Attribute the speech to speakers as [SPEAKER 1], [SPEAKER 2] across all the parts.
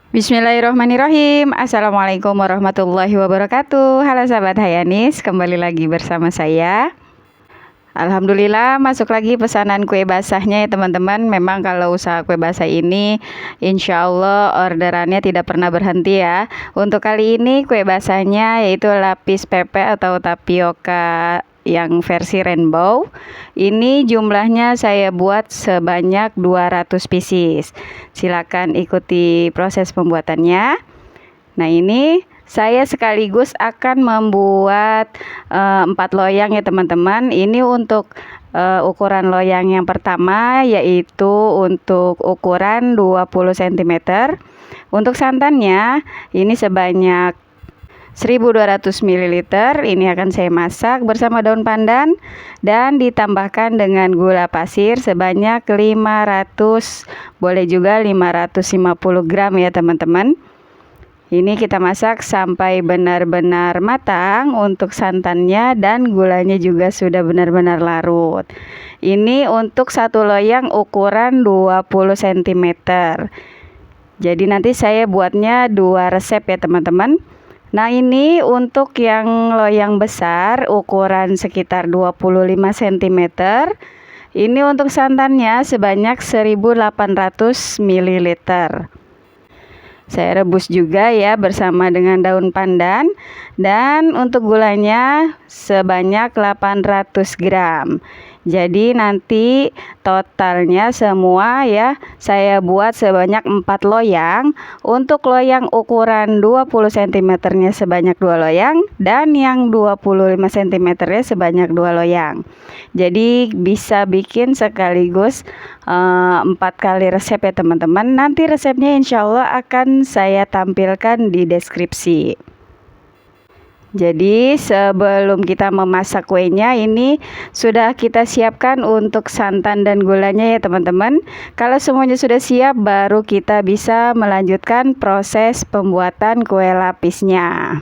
[SPEAKER 1] Bismillahirrahmanirrahim. Assalamualaikum warahmatullahi wabarakatuh. Halo sahabat Hayanis, kembali lagi bersama saya. Alhamdulillah masuk lagi pesanan kue basahnya ya teman-teman. Memang kalau usaha kue basah ini insya Allah orderannya tidak pernah berhenti ya. Untuk kali ini kue basahnya yaitu lapis pepe atau tapioka yang versi rainbow. Ini jumlahnya saya buat sebanyak 200 pieces. Silakan ikuti proses pembuatannya. Nah, ini saya sekaligus akan membuat 4 loyang ya teman-teman. Ini untuk ukuran loyang yang pertama yaitu untuk ukuran 20 cm. Untuk santannya ini sebanyak 1200 ml. Ini akan saya masak bersama daun pandan dan ditambahkan dengan gula pasir sebanyak 500, boleh juga 550 gram ya teman-teman. Ini kita masak sampai benar-benar matang untuk santannya dan gulanya juga sudah benar-benar larut. Ini untuk satu loyang ukuran 20 cm. Jadi nanti saya buatnya 2 resep ya teman-teman. Nah, ini untuk yang loyang besar ukuran sekitar 25 cm. Ini untuk santannya sebanyak 1800 ml. Saya rebus juga ya bersama dengan daun pandan, dan untuk gulanya sebanyak 800 gram. Jadi nanti totalnya semua ya saya buat sebanyak 4 loyang. Untuk loyang ukuran 20 cm nya sebanyak 2 loyang dan yang 25 cm nya sebanyak 2 loyang. Jadi bisa bikin sekaligus 4 kali resep ya teman-teman. Nanti resepnya insya Allah akan saya tampilkan di deskripsi. Jadi sebelum kita memasak kuenya, ini sudah kita siapkan untuk santan dan gulanya ya teman-teman. Kalau semuanya sudah siap, baru kita bisa melanjutkan proses pembuatan kue lapisnya.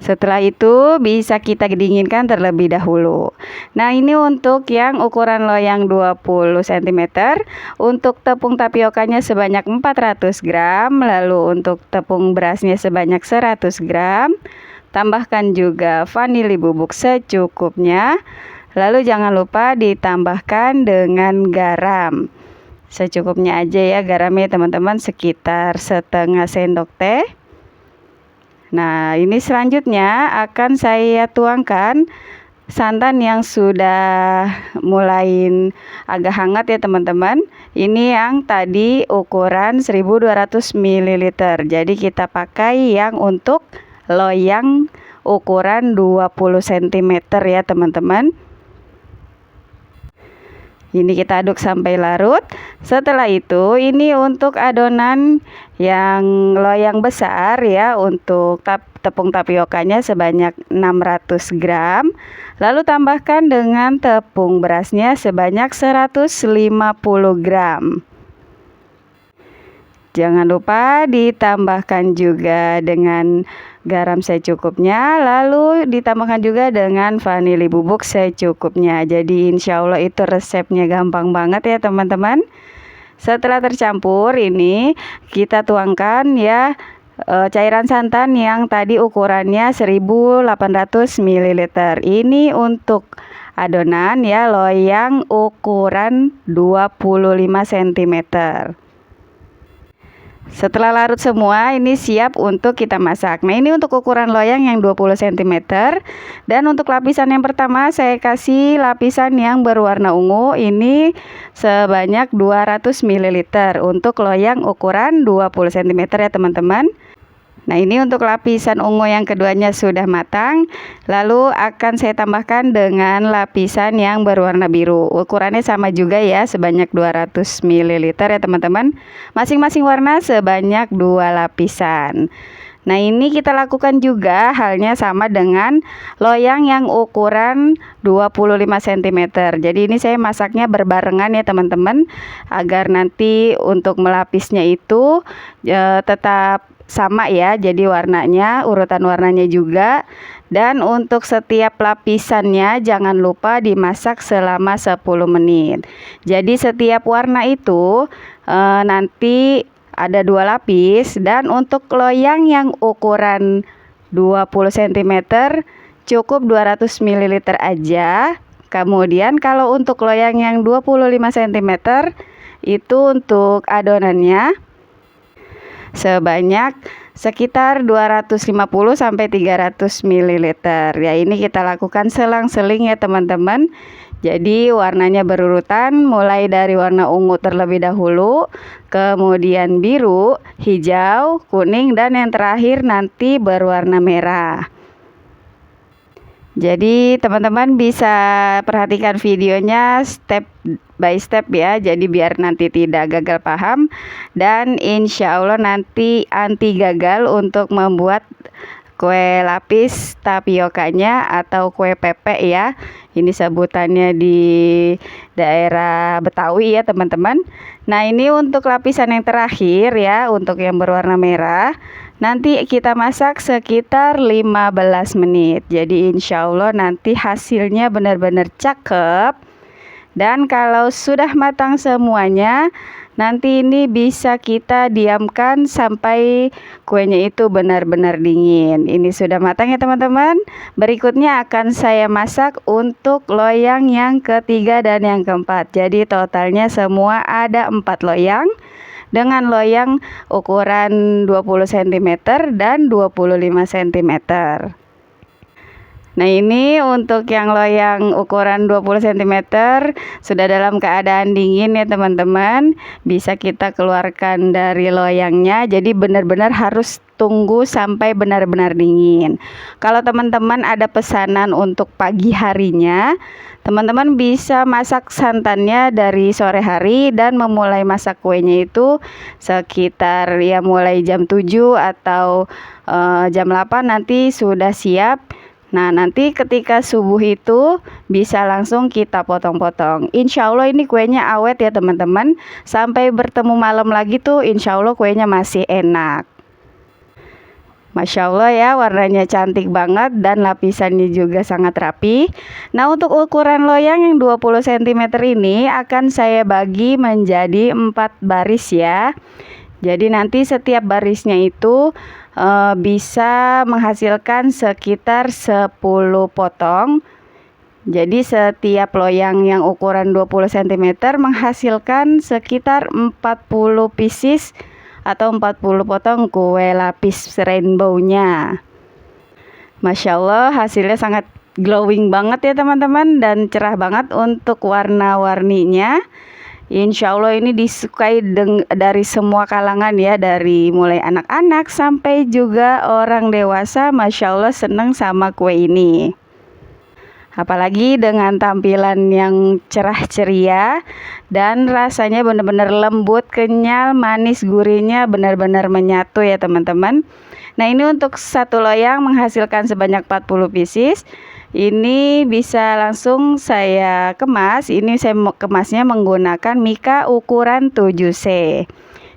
[SPEAKER 1] Setelah itu bisa kita dinginkan terlebih dahulu. Nah, ini untuk yang ukuran loyang 20 cm. Untuk tepung tapiokanya sebanyak 400 gram. Lalu untuk tepung berasnya sebanyak 100 gram. Tambahkan juga vanili bubuk secukupnya. Lalu jangan lupa ditambahkan dengan garam. Secukupnya aja ya garamnya teman-teman, sekitar setengah sendok teh. Nah, ini selanjutnya akan saya tuangkan santan yang sudah mulai agak hangat ya teman-teman. Ini yang tadi ukuran 1200 ml. Jadi kita pakai yang untuk loyang ukuran 20 cm ya teman-teman. Ini kita aduk sampai larut. Setelah itu ini untuk adonan yang loyang besar ya, untuk tepung tapiokanya sebanyak 600 gram. Lalu tambahkan dengan tepung berasnya sebanyak 150 gram. Jangan lupa ditambahkan juga dengan garam secukupnya, lalu ditambahkan juga dengan vanili bubuk secukupnya. Jadi insya Allah itu resepnya gampang banget ya teman-teman. Setelah tercampur ini kita tuangkan ya cairan santan yang tadi ukurannya 1800 ml. Ini untuk adonan ya loyang ukuran 25 cm. Setelah larut semua, ini siap untuk kita masak. Nah, ini untuk ukuran loyang yang 20 cm. Dan untuk lapisan yang pertama saya kasih lapisan yang berwarna ungu. Ini sebanyak 200 ml untuk loyang ukuran 20 cm ya teman-teman. Nah, ini untuk lapisan ungu yang keduanya sudah matang. Lalu akan saya tambahkan dengan lapisan yang berwarna biru. Ukurannya sama juga ya, sebanyak 200 ml ya teman-teman. Masing-masing warna sebanyak 2 lapisan. Nah, ini kita lakukan juga halnya sama dengan loyang yang ukuran 25 cm. Jadi ini saya masaknya berbarengan ya teman-teman, agar nanti untuk melapisnya itu tetap sama ya, jadi warnanya, urutan warnanya juga. Dan untuk setiap lapisannya jangan lupa dimasak selama 10 menit. Jadi setiap warna itu nanti ada 2 lapis. Dan untuk loyang yang ukuran 20 cm cukup 200 ml aja. Kemudian kalau untuk loyang yang 25 cm itu untuk adonannya sebanyak sekitar 250 sampai 300 ml. Ya, ini kita lakukan selang-seling ya teman-teman. Jadi warnanya berurutan, mulai dari warna ungu terlebih dahulu, kemudian biru, hijau, kuning, dan yang terakhir nanti berwarna merah. Jadi teman-teman bisa perhatikan videonya step by step ya, jadi biar nanti tidak gagal paham, dan insya Allah nanti anti gagal untuk membuat kue lapis tapiokanya atau kue pepek ya. Ini sebutannya di daerah Betawi ya teman-teman. Nah, ini untuk lapisan yang terakhir ya, untuk yang berwarna merah. Nanti kita masak sekitar 15 menit. Jadi insya Allah nanti hasilnya benar-benar cakep. Dan kalau sudah matang semuanya, nanti ini bisa kita diamkan sampai kuenya itu benar-benar dingin. Ini sudah matang ya teman-teman. Berikutnya akan saya masak untuk loyang yang ketiga dan yang keempat. Jadi totalnya semua ada 4 loyang. Dengan loyang ukuran 20 cm dan 25 cm. Nah, ini untuk yang loyang ukuran 20 cm sudah dalam keadaan dingin ya teman-teman. Bisa kita keluarkan dari loyangnya. Jadi benar-benar harus tunggu sampai benar-benar dingin. Kalau teman-teman ada pesanan untuk pagi harinya, teman-teman bisa masak santannya dari sore hari dan memulai masak kuenya itu sekitar ya mulai jam 7 atau jam 8 nanti sudah siap. Nah, nanti ketika subuh itu bisa langsung kita potong-potong. Insya Allah ini kuenya awet ya teman-teman. Sampai bertemu malam lagi tuh insya Allah kuenya masih enak. Masya Allah ya, warnanya cantik banget dan lapisannya juga sangat rapi. Nah, untuk ukuran loyang yang 20 cm ini akan saya bagi menjadi 4 baris ya. Jadi nanti setiap barisnya itu bisa menghasilkan sekitar 10 potong. Jadi setiap loyang yang ukuran 20 cm menghasilkan sekitar 40 pieces atau 40 potong kue lapis rainbow-nya. Masya Allah, hasilnya sangat glowing banget ya teman-teman, dan cerah banget untuk warna-warninya. Insya Allah ini disukai dari semua kalangan ya, dari mulai anak-anak sampai juga orang dewasa. Masya Allah seneng sama kue ini. Apalagi dengan tampilan yang cerah ceria dan rasanya benar-benar lembut, kenyal, manis, gurihnya benar-benar menyatu ya teman-teman. Nah, ini untuk satu loyang menghasilkan sebanyak 40 pieces. Ini bisa langsung saya kemas. Ini saya kemasnya menggunakan mika ukuran 7C.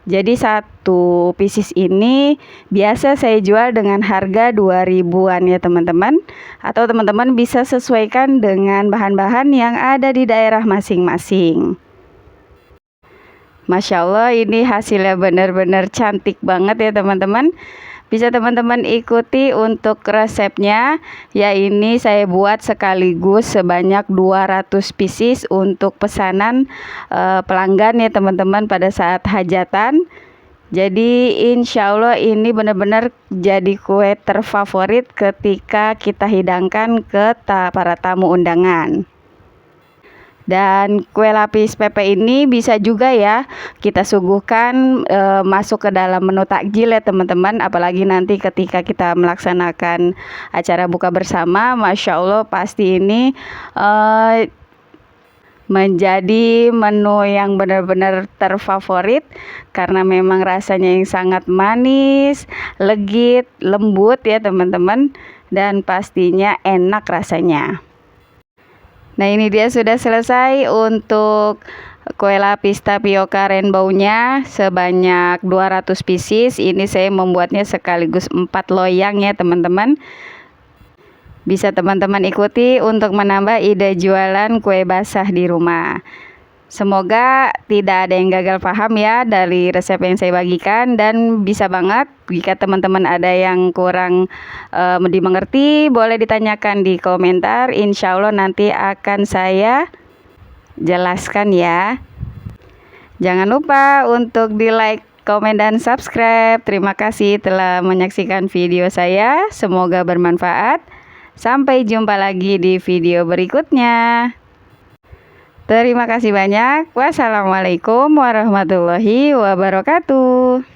[SPEAKER 1] Jadi satu pieces ini biasa saya jual dengan harga 2.000-an ya teman-teman. Atau teman-teman bisa sesuaikan dengan bahan-bahan yang ada di daerah masing-masing. Masya Allah, ini hasilnya benar-benar cantik banget ya teman-teman. Bisa teman-teman ikuti untuk resepnya. Ya, ini saya buat sekaligus sebanyak 200 pieces untuk pesanan pelanggan ya teman-teman pada saat hajatan. Jadi insya Allah ini benar-benar jadi kue terfavorit ketika kita hidangkan ke para tamu undangan. Dan kue lapis pepe ini bisa juga ya kita suguhkan masuk ke dalam menu takjil ya teman-teman. Apalagi nanti ketika kita melaksanakan acara buka bersama, Masya Allah pasti ini menjadi menu yang benar-benar terfavorit. Karena memang rasanya yang sangat manis, legit, lembut ya teman-teman. Dan pastinya enak rasanya. Nah, ini dia sudah selesai untuk kue lapis tapioka rainbow-nya sebanyak 200 pieces. Ini saya membuatnya sekaligus 4 loyang ya teman-teman. Bisa teman-teman ikuti untuk menambah ide jualan kue basah di rumah. Semoga tidak ada yang gagal paham ya dari resep yang saya bagikan, dan bisa banget jika teman-teman ada yang kurang dimengerti, boleh ditanyakan di komentar. Insya Allah nanti akan saya jelaskan ya. Jangan lupa untuk di like, komen, dan subscribe. Terima kasih telah menyaksikan video saya. Semoga bermanfaat. Sampai jumpa lagi di video berikutnya. Terima kasih banyak. Wassalamualaikum warahmatullahi wabarakatuh.